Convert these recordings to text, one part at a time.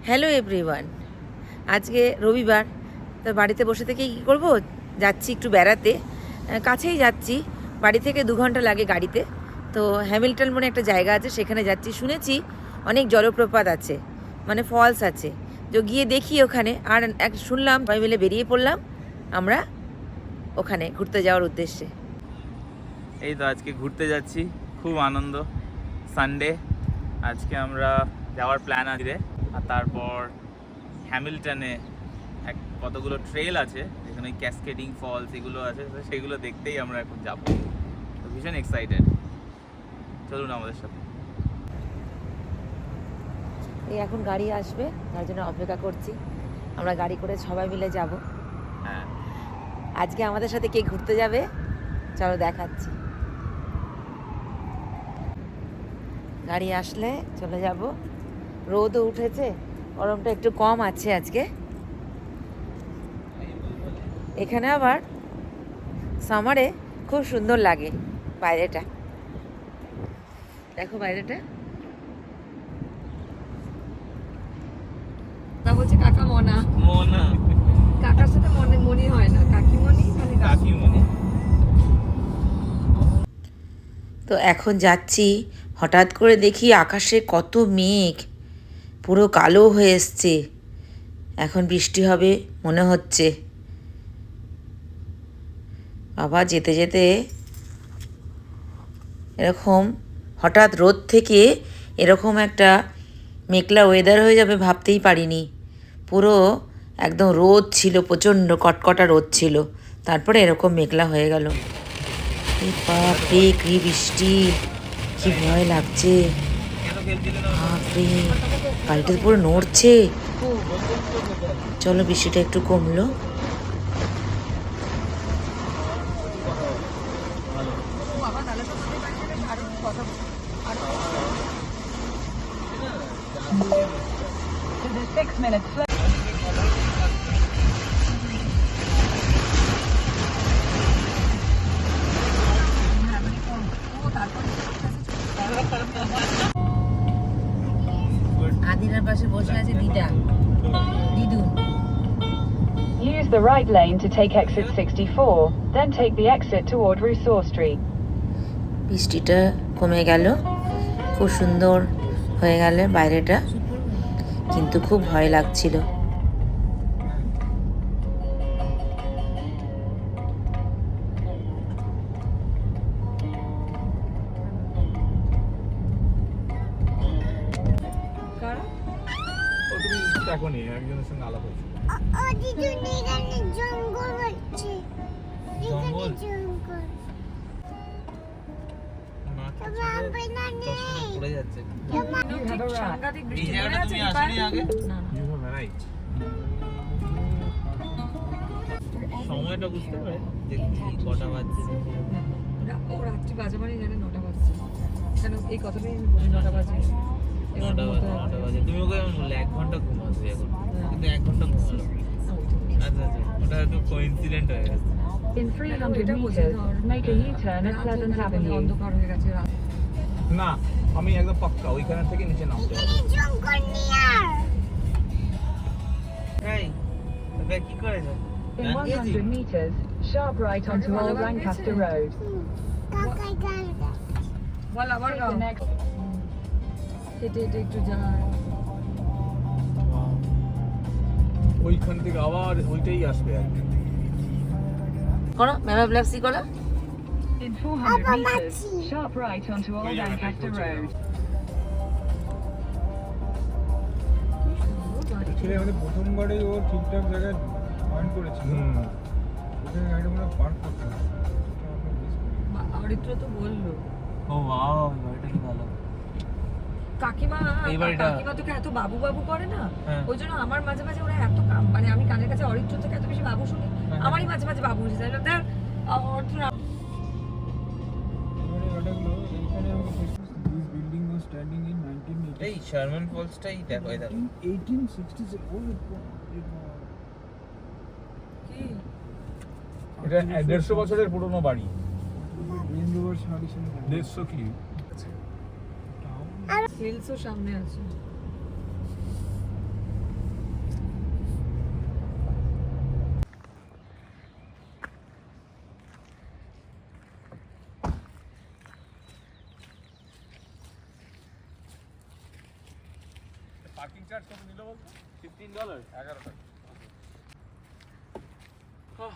Hello everyone, আজকে রবিবার। তো বাড়িতে বসে থেকে কী করবো, যাচ্ছি একটু বেড়াতে। কাছেই যাচ্ছি, বাড়ি থেকে 2 ঘন্টা লাগে গাড়িতে। তো হ্যামিল্টন বলে একটা জায়গা আছে, সেখানে যাচ্ছি। শুনেছি অনেক জলপ্রপাত আছে, মানে ফলস আছে। তো গিয়ে দেখি ওখানে। আর শুনলাম, সবাই মিলে বেরিয়ে পড়লাম আমরা ওখানে ঘুরতে যাওয়ার উদ্দেশ্যে। এই তো আজকে ঘুরতে যাচ্ছি, খুব আনন্দ। সানডে আজকে আমরা যাওয়ার প্ল্যান আছে। আর তারপর হ্যামিল্টনে কতগুলো ট্রেল আছে, যেখানে ক্যাসকেডিং ফলস এগুলো আছে, তো সেগুলো দেখতেই আমরা এখন যাব। তো ভীষণ এক্সাইটেড, চলুন আমাদের সাথে। এই এখন গাড়ি আসবে, তার জন্য অপেক্ষা করছি। আমরা গাড়ি করে সবাই মিলে যাব। হ্যাঁ, আজকে আমাদের সাথে কে ঘুরতে যাবে চলো দেখাচ্ছি। গাড়ি আসলে চলে যাব। রোদও উঠেছে, গরমটা একটু কম আছে আজকে। এখানে আবার সামারে খুব সুন্দর লাগে বাইরেটা। দেখো বাইরেটা। বলছে কাকা মনা মনা, কাকার সাথে মনি হয় না, কাকিমণি মানে কাকিমণি। তো এখন যাচ্ছি, হঠাৎ করে দেখি আকাশে কত মেঘ, পুরো কালো হয়ে এসছে। এখন বৃষ্টি হবে মনে হচ্ছে। বাবা, যেতে যেতে এরকম হঠাৎ রোদ থেকে এরকম একটা মেঘলা ওয়েদার হয়ে যাবে ভাবতেই পারিনি। পুরো একদম রোদ ছিল, প্রচণ্ড কটকটা রোদ ছিল, তারপরে এরকম মেঘলা হয়ে গেল। বাপরে, কি বৃষ্টি, কি ভয় লাগছে। বাপরে, গাড়িটা পুরো নড়ছে। চলো বৃষ্টিটা একটু কমলো। আদিনার পাশে বসে আছে দিদু। Use the right lane to take exit 64, then take the exit toward Rousseau Street. বৃষ্টিটা কমে গেল, খুব সুন্দর হয়ে গেল বাইরেটা, কিন্তু খুব ভয় লাগছিল। এখনই একজনের সঙ্গে আলাপ হয়েছে। জঙ্গল হচ্ছে, জঙ্গল? জঙ্গল পড়ে যাচ্ছে। সাংঘাতিক এই বৃষ্টি জায়গাটা তুমি আসনি আগে? না You have right. সময়টা বুঝতে পারে যে কটা বাজছে। ও রাত্রি বাজে মানে জানে 9টা বাজছে, কেন এই কথাটাই আমি বলি 9টা বাজে। এবার 9টা বাজে। তুমি ওকে এমন বললে 1 ঘন্টা ঘুম আসবে এখন, কিন্তু 1 ঘন্টা ঘুমালো। আচ্ছা, ওটা একটু কোইন্সিডেন্ট হয়ে গেছে। In 300 meters, make a U-turn at Pleasant Avenue. অন্ধকার হয়ে গেছে রাত। না, আমি একদম পাক্কা ওইখান থেকে নিচে নামতে হবে। জঙ্গল নিয়ার এই এটা কি করেছো? In 100 meters, sharp right onto Old Lancaster Road. কাকাই গান বল আবার Take গাও। the next হেঁটে হেঁটে একটু যায়। ওইখান থেকে আবার ওইটাই আসবে আর কি। করো ম্যামা ব্লাপসি করো। In 400 meters, sharp right onto Old Lancaster Road. ছেলে আমাদের প্রথমবারে ও ঠিকঠাক জায়গায় পয়েন্ট করেছিল, ওখানে গাড়িটা মনে পার্ক করতে হবে। অরিত্র তো বললো ও ওয়াও, এটা কি ভালো। কাকিমা এই বাড়িটা- কাকিমা তোকে এত বাবু বাবু করে না, হ্যাঁ। ওই জন্য আমার মাঝে মাঝে ওরা এত মানে আমি কানের কাছে অরিত্র থেকে এত বেশি বাবু শুনি, আমারই মাঝে মাঝে বাবু উঠে যায়। দেখ অরিত্র এবারে গাড়িগুলো এইখানে আমি this building was standing in 1980 এই শার্মান ফলসটাই দেখো, এই দেখো। 1866 ও কি এটা 150 বছরের পুরনো বাড়ি। রেঞ্জ ওভার 150 কি হিলসও সামনে আছে। পার্কিং চার্জ কত নিল বলতো? $15 11 টাকা। খুব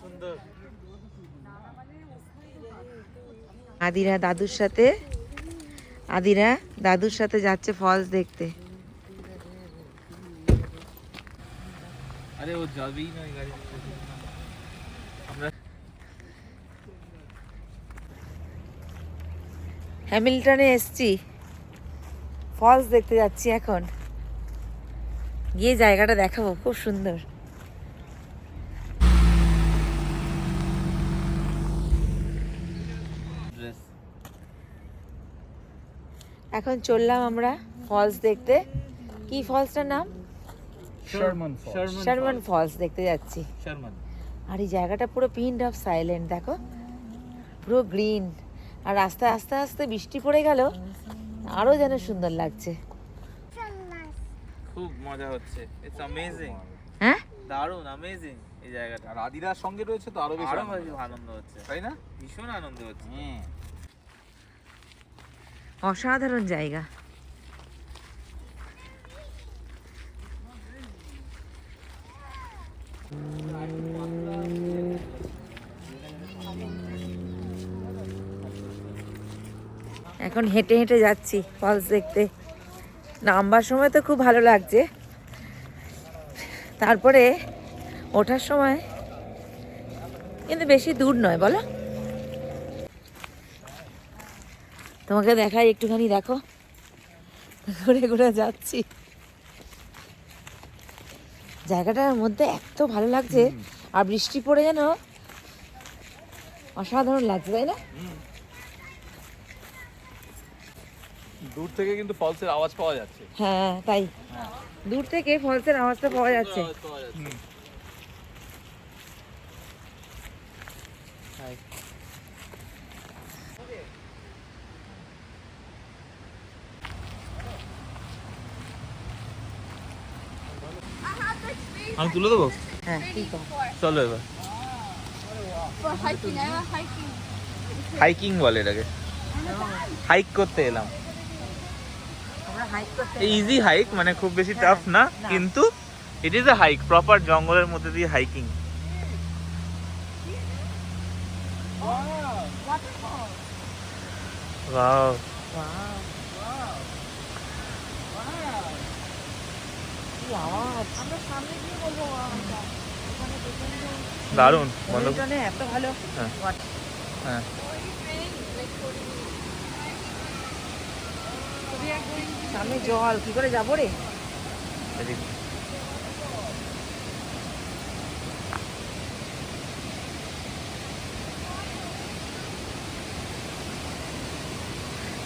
সুন্দর। আদিরা দাদুর সাথে যাচ্ছে ফলস দেখতে। আরে ও যাবেই না এই গাড়ি। আমরা হ্যামিল্টনে এসছি, ফলস দেখতে যাচ্ছি এখন। গিয়ে জায়গাটা দেখাবো, খুব সুন্দর। ড্রেস এখন চললাম আমরা ফলস দেখতে। কি ফলসটার নাম? শারমান ফলস দেখতে যাচ্ছি। শর্মান। আর এই জায়গাটা পুরো পিন্ড অফ সাইলেন্ট, দেখো পুরো গ্রিন। আর আস্তে আস্তে আস্তে বৃষ্টি পড়ে গেল, আরো যেন সুন্দর লাগছে। খুব মজা হচ্ছে। It's amazing. হ্যাঁ, দারুণ অ্যামেজিং এই জায়গাটা। আর আদিরার সঙ্গে রয়েছে তো আরো বেশি আরো আনন্দ। বেশি আনন্দ হচ্ছে, তাই না? ভীষণ আনন্দ হচ্ছে। অসাধারণ জায়গা। এখন হেঁটে হেঁটে যাচ্ছি ফলস দেখতে। নামবার সময় তো খুব ভালো লাগছে, তারপরে ওঠার সময় কিন্তু বেশি দূর নয়, বলো? তোমাকে দেখাই, একটুখানি দেখো, ঘুরে ঘুরে যাচ্ছি। জায়গাটার মধ্যে এত ভালো লাগছে, আর বৃষ্টি পড়ে যেন অসাধারণ লাগছে, তাই না? দূর থেকে কিন্তু ফলসের আওয়াজ পাওয়া যাচ্ছে। হ্যাঁ, তাই দূর থেকে ফলসের আওয়াজটা পাওয়া যাচ্ছে। আমি তুলে দেবো? হ্যাঁ, ঠিক আছে। চলো এবার হাইকিং বলে এটাকে। হাইক করতে এলাম। আমরা হাইক করতে ইজি হাইক, মানে খুব বেশি টাফ না, কিন্তু it is a hike, proper জঙ্গলের মধ্যে দিয়ে হাইকিং। ওয়াও, কি আওয়াজ! দারুণ। বলো। হ্যামিল্টনে এত ভালো। হ্যাঁ। হ্যাঁ, সামনে জল, কি করে যাবো রে? এদিকে।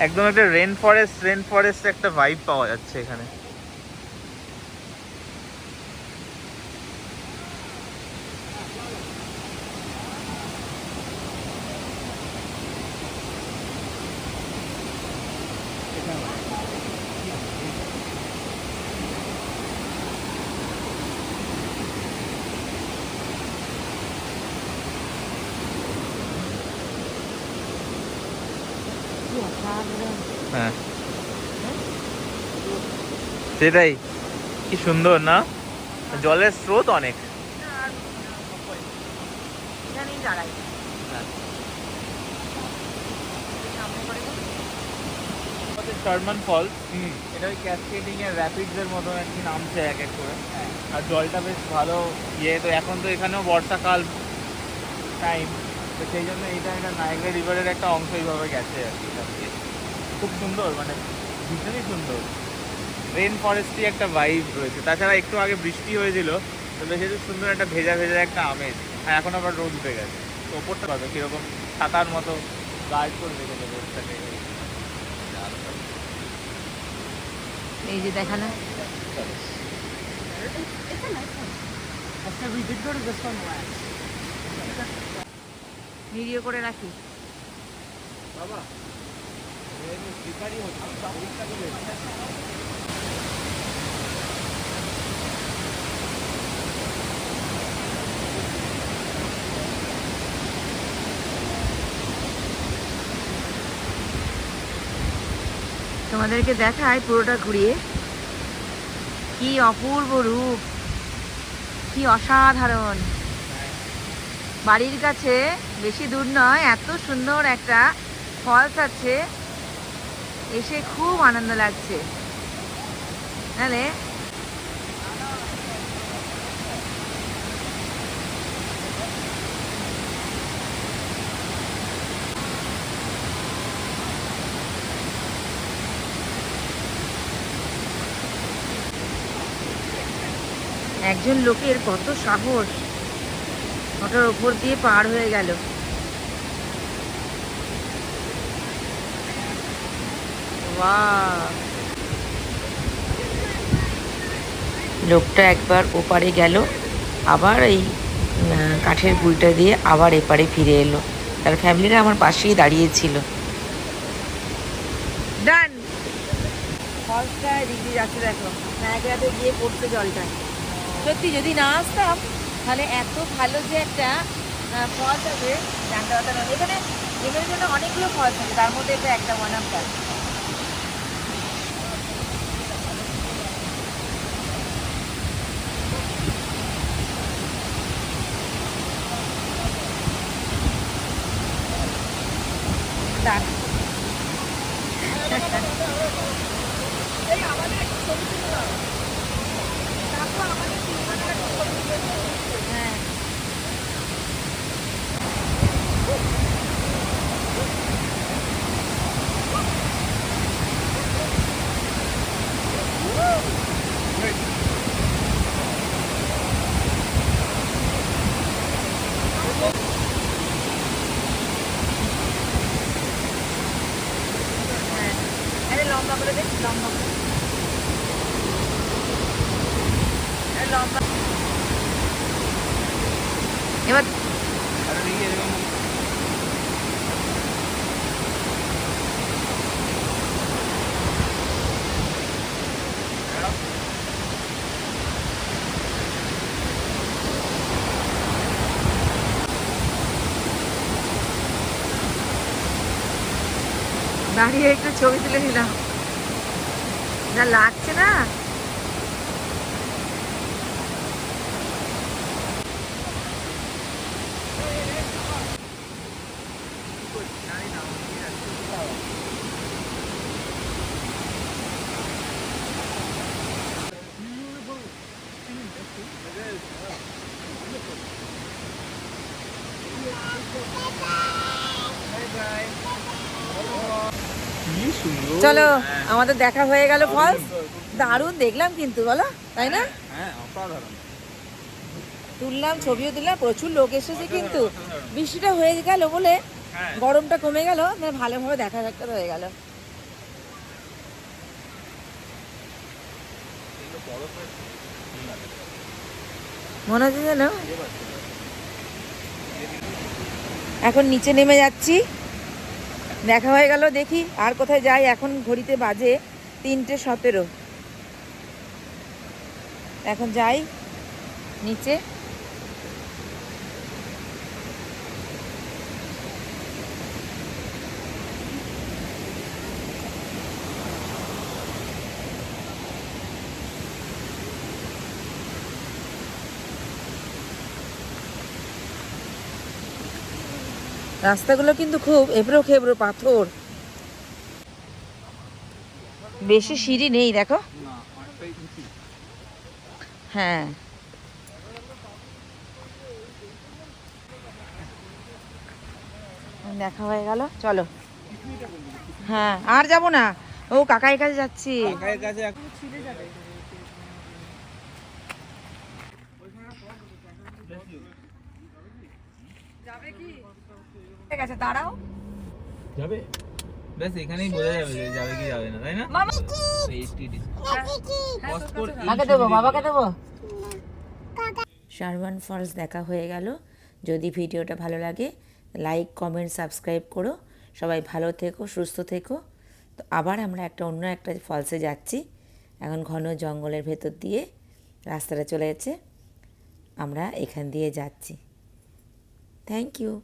একদম একটা রেন ফরেস্ট একটা ভাইব পাওয়া যাচ্ছে এখানে। কি অসাধারণ! হ্যাঁ, সেটাই, কি সুন্দর না? জলের স্রোত অনেক। এখানেই দাঁড়াই। শারমান ফলস, এটা ওই ক্যাসকেডিং এর র্যাপিডস এর মতো আর কি নামছে এক এক করে। আর জলটা বেশ ভালো ইয়ে, তো এখন তো এখানেও বর্ষাকাল টাইম, তো সেই জন্য এটা একটা নায়াগ্রা রিভারের একটা অংশ এইভাবে গেছে আর কি। এটা দিয়ে খুব সুন্দর, মানে ভীষণই সুন্দর। রেন ফরেস্টই একটা ভাইব রয়েছে। তাছাড়া একটু আগে বৃষ্টি হয়েছিল, তো বেশ একটু সুন্দর একটা ভেজা ভেজা একটা আমেজ। আর এখন আবার রোদ উঠে গেছে, তো ওপরটা পাবে কীরকম ছাতার মতো গার্ড করে রেখেছে রোদটাকে। এই যে দেখা না, ভিডিও করে রাখি। বাবা তোমাদেরকে দেখায় পুরোটা ঘুরিয়ে। কি অপূর্ব রূপ, কি অসাধারণ। বাড়ির কাছে বেশি দূর নয়, এত সুন্দর একটা ফলস আছে, এসে খুব আনন্দ লাগছে। তাহলে একজন লোকের কত সাহস, ওটার ওপর দিয়ে পার হয়ে গেল। বাহ! লোকটা একবার ওপারে গেল, আবার এই কাঠের গুলটা দিয়ে আবার এপারে ফিরে এলো। তার ফ্যামিলিরা আমার পাশেই দাঁড়িয়েছিল। ডান। ফলসটা এদিক দিয়ে যাচ্ছে, দেখো নায়করাতে গিয়ে পড়ছে জলটা। সত্যি যদি না আসতাম তাহলে এত ভালো যে একটা ফলস আছে জানতে পারতাম না। এখানে এখানে জন্য অনেকগুলো ফলস আছে, তার মধ্যে এটা একটা ওয়ান অফ দ্যাট। হ্যাঁ, আরে লম্বা করে দেখ, লম্বা করে, আরে লম্বা। এবার দাঁড়িয়ে একটু ছবি তুলে নিলাম, যা লাগছে না। কি সুন্দর। চলো, আমাদের দেখা হয়ে গেল ফলস। দারুণ দেখলাম কিন্তু, বলো তাই না? হ্যাঁ, অসাধারণ। তুললাম, ছবিও তুললাম, প্রচুর লোক এসেছে কিন্তু বৃষ্টিটা হয়ে গেল বলে হ্যাঁ, গরমটা কমে গেল, ভালোভাবে দেখা সাক্ষাৎ হয়ে গেল। মনে হচ্ছে যেন এখন নিচে নেমে যাচ্ছি। দেখা হয়ে গেল, দেখি আর কোথায় যাই। এখন ঘড়িতে বাজে 3:17। এখন যাই নিচে। রাস্তাগুলো কিন্তু খুব এবড়ো খেবড়ো, পাথর, বেশি সিঁড়ি নেই, দেখো। হ্যাঁ, দেখা হয়ে গেল, চলো। হ্যাঁ, আর যাব না, ও কাকাইয়ের কাছে যাচ্ছি। কাকার কাছে ঠিক আছে, দাঁড়াও। যাবে, ব্যাস এখানেই বোঝা যাবে যে যাবে কি যাবে না, তাই না? মামা আগে দেবো, বাবাকে দেবো। শারওয়ান ফলস দেখা হয়ে গেল। যদি ভিডিওটা ভালো লাগে লাইক, কমেন্ট, সাবস্ক্রাইব করো। সবাই ভালো থেকো, সুস্থ থেকো। তো আবার আমরা অন্য একটা ফলসে যাচ্ছি। এখন ঘন জঙ্গলের ভেতর দিয়ে রাস্তাটা চলে যাচ্ছে, আমরা এখান দিয়ে যাচ্ছি। Thank you.